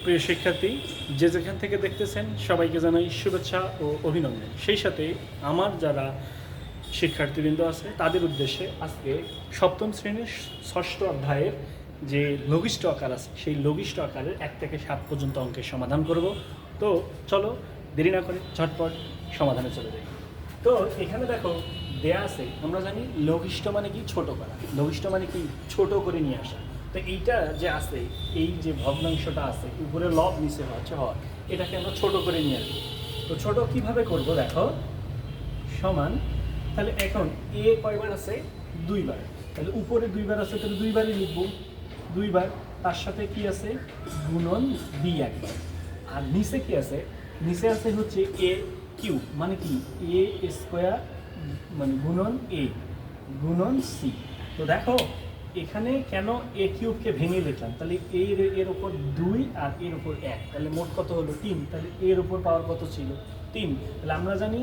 প্রিয় শিক্ষার্থী, যে যেখান থেকে দেখতেছেন সবাইকে জানাই শুভেচ্ছা ও অভিনন্দন। সেই সাথে আমার যারা শিক্ষার্থীবৃন্দ আছে তাদের উদ্দেশ্যে আজকে সপ্তম শ্রেণীর ষষ্ঠ অধ্যায়ের যে লঘিষ্ঠ আকার আছে সেই লঘিষ্ঠ আকারের 1 থেকে 7 পর্যন্ত অঙ্কের সমাধান করব। তো চলো দেরি না করে ঝটপট সমাধানে চলে যাই। তো এখানে দেখো দেয়া আছে, আমরা জানি লঘিষ্ঠ মানে কি ছোট করা, লঘিষ্ঠ মানে কি ছোট করে নিয়ে আসা। তো এইটা যে আছে, এই যে ভগ্নাংশটা আছে উপরে লব নিচে হচ্ছে হর, এটাকে আমরা ছোট করে নিয়ে আসবো। তো ছোট কিভাবে করব দেখো, সমান, তাহলে এখন এ কয়বার আছে? 2 বার। তাহলে উপরে 2 বার আছে, তাহলে 2 বারই লিখবো, 2 বার। তার সাথে কি আছে? গুণন বি একবার। আর নিচে কি আছে? নিচে আছে হচ্ছে এ কিউব, মানে কি এ স্কোয়ার মানে গুণন এ গুণন সি। তো দেখো এখানে কেন এ কিউবকে ভেঙে লিখলাম, তাহলে এর ওপর 2 আর এর ওপর 1, তাহলে মোট কত হলো 3। তাহলে এর ওপর পাওয়ার কত ছিল? 3। তাহলে আমরা জানি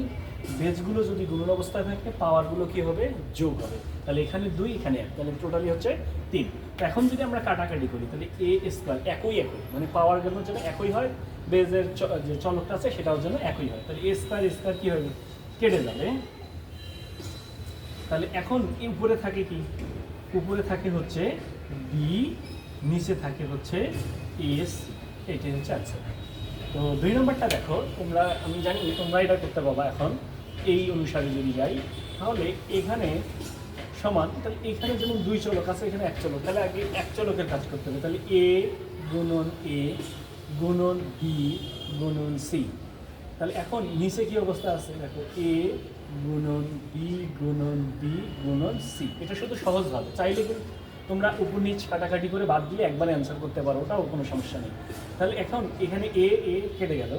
বেজগুলো যদি গুণন অবস্থায় থাকে পাওয়ারগুলো কি হবে? যোগ হবে। তাহলে এখানে 2 এখানে 1, তাহলে টোটালি হচ্ছে 3। তো এখন যদি আমরা কাটাকাটি করি তাহলে এ স্কোয়ার একই মানে পাওয়ার গেল যেন একই হয়, বেজের যে চলকটা আছে সেটাও যেন একই হয়। তাহলে এ স্কোয়ার স্কোয়ার কী হবে? কেটে যাবে। তাহলে এখন উপরে থাকে কি? উপরে থাকে হচ্ছে বি, নিচে থাকে হচ্ছে এস, এটাই হচ্ছে আনসার। তো 2 নম্বরটা দেখো, আমি জানি তোমরা এটা করতে পারবা। এখন এই অনুসারে যদি যাই তাহলে এখানে সমান, তাহলে এখানে যেমন 2 চলক আছে, এখানে 1 চলক, তাহলে আগে 1 চলকের কাজ করতে হবে। তাহলে এ গুণন এ গুণন বি গুণন সি। তাহলে এখন নিচে কি অবস্থা আছে দেখো, এ গুণন বি গুণন বি গুণন সি। এটা শুধু সহজভাবে, চাইলে কিন্তু তোমরা উপর নিচ কাটাকাটি করে বাদ দিয়ে একবারে অ্যান্সার করতে পারো, ওটাও কোনো সমস্যা নেই। তাহলে এখন এখানে এ কেটে গেল,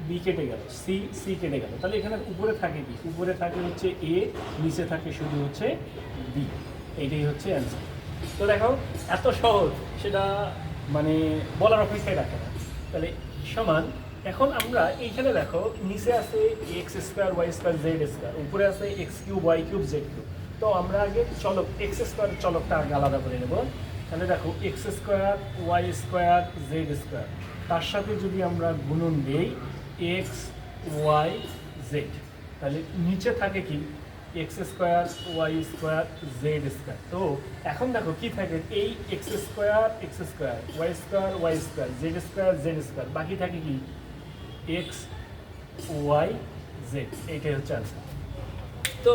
বি কেটে গেল, সি কেটে গেল। তাহলে এখানে উপরে থাকে কি? উপরে থাকে হচ্ছে এ, নিচে থাকে শুধু হচ্ছে বি। এইটাই হচ্ছে অ্যান্সার। তো দেখো এত সহজ, সেটা মানে বলার অপেক্ষায় রাখে না। তাহলে সমান, এখন আমরা এইখানে দেখো নিচে আছে x square y square z square, উপরে আছে x cube y cube z cube. তো আমরা আগে চলক এক্স স্কোয়ার চলকটা আগে আলাদা করে নেব। তাহলে দেখো x square y square z square, তার সাথে যদি আমরা গুণন দিই এক্স ওয়াই জেড, তাহলে নিচে থাকে কি? X square y square z square. তো এখন দেখো কি থাকে? এই x square y square z square, বাকি থাকে কি? X y z. এইটাই হচ্ছে আনসার। তো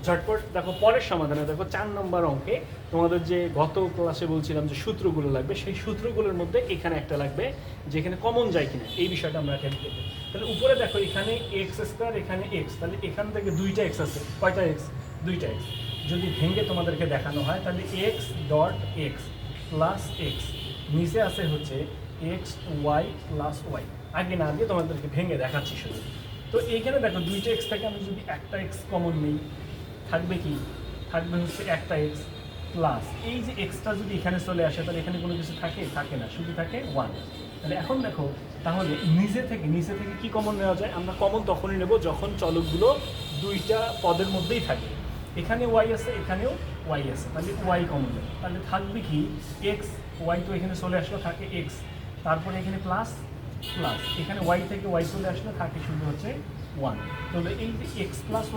ঝটপট দেখো পরের সমাধানে দেখো 4 নম্বর অঙ্কে তোমাদের যে গত ক্লাসে বলছিলাম যে সূত্রগুলো লাগবে, সেই সূত্রগুলোর মধ্যে এখানে একটা লাগবে যেখানে কমন যায় কিনা, এই বিষয়টা আমরা এখানে দেখব। তাহলে উপরে দেখো এখানে এক্স স্কোয়ার, এখানে এক্স, তাহলে এখান থেকে 2টা এক্স আছে। কয়টা এক্স? 2টা এক্স। যদি ভেঙে তোমাদেরকে দেখানো হয় তাহলে x dot x plus x, নিচে আছে হচ্ছে এক্স ওয়াই প্লাস ওয়াই। আগে না দিয়ে তোমাদেরকে ভেঙে দেখাচ্ছি শুধু। তো এইখানে দেখো 2টা এক্স থেকে আমি যদি একটা এক্স কমন নিই, থাকবে কি? থাকবে হচ্ছে একটা এক্স প্লাস এই যে এক্সট্রা যদি এখানে চলে আসে তাহলে এখানে কোনো কিছু থাকে না, শুধু থাকে 1। তাহলে এখন দেখো, তাহলে নিচে থেকে কি কমন নেওয়া যায়? আমরা কমন তখনই নেব যখন চলকগুলো 2টা পদের মধ্যেই থাকে। এখানে ওয়াই আছে, এখানেও ওয়াই আছে, তাহলে ওয়াই কমন নেব। তাহলে থাকবে কি? এক্স, ওয়াই তো এখানে চলে আসলো, থাকে এক্স, তারপরে এখানে প্লাস, এখানে ওয়াই থেকে ওয়াই চলে আসলে থাকে শুধু হচ্ছে 1। তাহলে এই যে এক্স প্লাস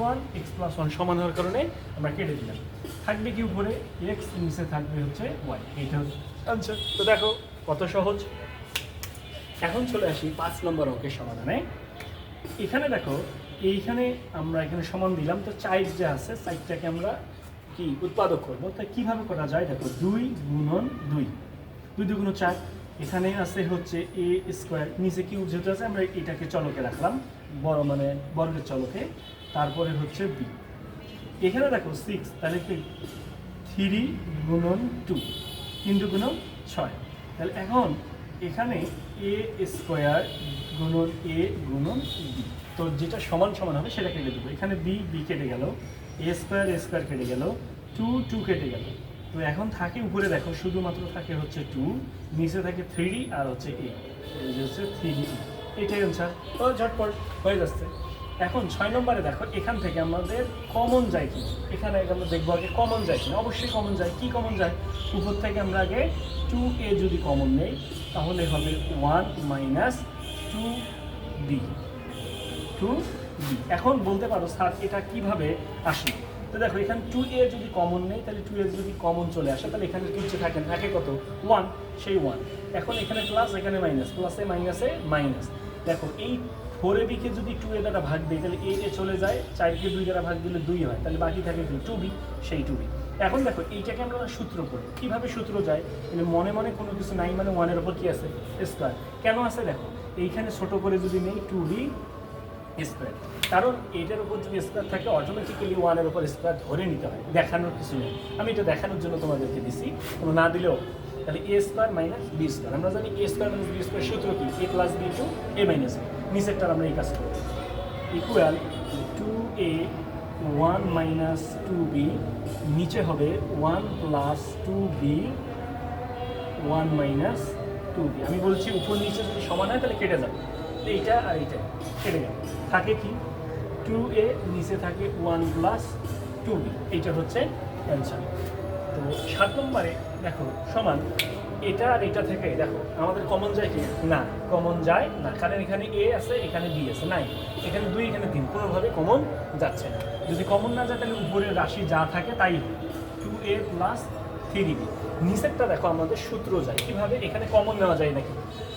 ওয়ান সমান হওয়ার কারণে আমরা কেটে দিলাম। থাকবে কি? উপরে এক্স, নিচে থাকবে হচ্ছে ওয়াই। এইটা হচ্ছে আনসার। তো দেখো কত সহজ। এখন চলে আসি 5 নম্বর অঙ্কের সমাধানে। এখানে দেখো এইখানে আমরা এখানে সমান দিলাম, তো চাইড যে আছে চাইডটাকে আমরা কি উৎপাদক করবো। তাই কীভাবে করা যায় দেখো, 2 গুণন 2, 2 2 গুণ 4। এখানে আছে হচ্ছে এ স্কোয়ার, নিচে কিউব যেহেতু আছে আমরা এটাকে চলকে রাখলাম, বড় মানে বর্গের চলকে। তারপরে হচ্ছে বি, এখানে দেখো 6, তাহলে কি 3 গুণন 2, 3 গুণন 6। তাহলে এখন এখানে এ স্কোয়ার গুণন এ গুণন বি, তো যেটা সমান হবে সেটা কেটে দেবো। এখানে বি কেটে গেল, এ স্কোয়ার কেটে গেল, 2 কেটে গেল। তো এখন থাকে উপরে দেখো শুধুমাত্র থাকে হচ্ছে 2, নিচে থাকে 3 আর হচ্ছে এ, এই যে হচ্ছে 3 এটাই আনসার। তো ঝটপট হয়ে যাচ্ছে। এখন 6 নম্বরে দেখো এখান থেকে আমাদের কমন যায় কি, এখানে আমরা দেখবো আগে কমন যায় কিনা। অবশ্যই কমন যায়। কি কমন যায়? উপর থেকে আমরা আগে 2a যদি কমন নেই তাহলে হবে 1 মাইনাস 2b। এখন বলতে পারো স্যার এটা কিভাবে আসলো? তো দেখো এখানে 2a যদি কমন নেই তাহলে 2a যদি কমন চলে আসে তাহলে এখানে কিছু থাকে কত? 1, সেই 1। এখন এখানে প্লাস, এখানে মাইনাস, প্লাসে মাইনাসে মাইনাস। দেখো এই 4ab কে যদি 2a দ্বারা ভাগ দিই তাহলে a চলে যায়, 4কে 2 দ্বারা ভাগ দিলে 2 হয়, তাহলে বাকি থাকে কি? 2b, সেই 2b। এখন দেখো এইটাকে আমরা সূত্র করি। কিভাবে সূত্র যায়? মানে মনে মনে কোনো কিছু নাই, মানে 1 এর উপর কি আছে? স্কয়ার। কেন আছে দেখো, এইখানে ছোট করে যদি নেই 2b স্কোয়ার, কারণ এটার উপর যদি স্কোয়ার থাকে অটোমেটিক্যালি 1 এর উপর স্কোয়ার ধরে নিতে হয়, দেখানোর কিছু নেই। আমি এটা দেখানোর জন্য তোমাদেরকে দিছি, তোমরা না দিলেও। তাহলে a square minus B square, আমরা জানি a square minus B square সূত্র কি? a plus B to a minus B. নিচেরটার আমরা এই কাজ করব, ইকুয়াল 2a 1 মাইনাস 2b, নিচে হবে 1 প্লাস 2b 1 মাইনাস 2b। আমি বলছি উপর নিচে যদি সমান হয় তাহলে কেটে যাবে, এইটা আর এইটা কেটে যাবে, থাকে কি? 2a, নিচে থাকে 1 প্লাস 2b। এইটা হচ্ছে অ্যান্সার। তো 7 নম্বরে দেখো সমান এটা আর এটা থেকে দেখো আমাদের কমন যায় কি? না, কমন যায় না, কারণ এখানে a আছে, এখানে b আছে, নাই, এখানে 2, এখানে 3, কোনোভাবে কমন যাচ্ছে না। যদি কমন না যায় তাহলে উপরের রাশি যা থাকে তাই হবে 2a প্লাস 3b। নিচেরটা দেখো আমাদের সূত্র যায় কিভাবে? এখানে কমন নেওয়া যায় নাকি,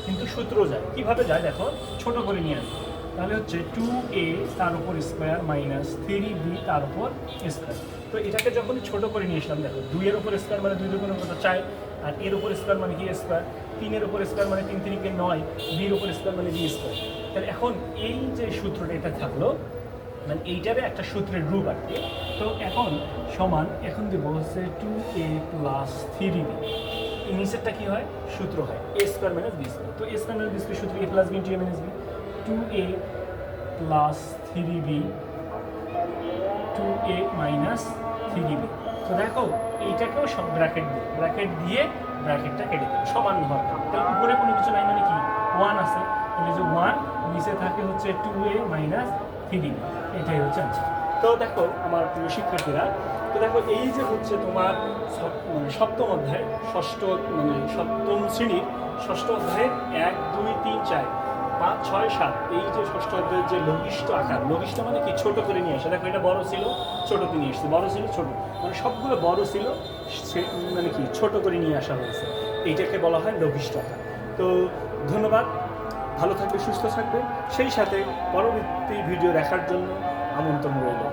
কিন্তু সূত্র যায় কিভাবে যায় দেখো, ছোট করে নিয়ে আসবে। তাহলে হচ্ছে 2a তার উপর স্কোয়ার মাইনাস 3b তার উপর স্কোয়ার। তো এটাকে যখন ছোট করে নিয়ে আসলাম দেখো, 2 এর উপর স্কোয়ার মানে 2 দুগুণ কত? 4, আর এর উপর স্কোয়ার মানে কি? স্কোয়ার। 3 এর উপর স্কোয়ার মানে 3 3 কে 9, বির উপর স্কোয়ার মানে বি স্কোয়ার। তাহলে এখন এই যে সূত্রটা এটা থাকলো, মানে এইটারে একটা সূত্রের রূপ আর কি। তো এখন সমান, এখন দেব হচ্ছে 2a প্লাস 3b। এই নিচেরটা কি হয়? সূত্র হয় a square minus B square. তো a square minus B square সূত্র a plus b into a minus b. 2a plus 3b 2a minus 3b। তো দেখো এইটাকেও সব ব্র্যাকেট দিয়ে ব্র্যাকেটটা কেটে দেবে, সমান হওয়ার কারণে। তাহলে উপরে কোনো কিছু নাই, মানে কি? 1 আছে, তাহলে যে 1, নিচে থাকে হচ্ছে 2a মাইনাস 3b। এটাই হচ্ছে আনসার। তো দেখো আমার প্রিয় শিক্ষার্থীরা, তো দেখো এই যে হচ্ছে তোমার মানে সপ্তম অধ্যায়, সপ্তম শ্রেণীর ষষ্ঠ অধ্যায়ের 1 2 3 4 5 6 7, এই যে ষষ্ঠ অধ্যায়ের যে লঘিষ্ঠ আকার, লঘিষ্ঠ মানে কি? ছোট করে নিয়ে আসে। দেখো এটা বড় ছিল, ছোটতে নিয়ে এসছে, বড় ছিল, ছোট, মানে সবগুলো বড় ছিল, মানে কি ছোট করে নিয়ে আসা হয়েছে, এইটাকে বলা হয় লঘিষ্ঠ আকার। তো ধন্যবাদ, ভালো থাকবে, সুস্থ থাকবে, সেই সাথে পরবর্তী ভিডিও দেখার জন্য আমন্ত্রণ রইল।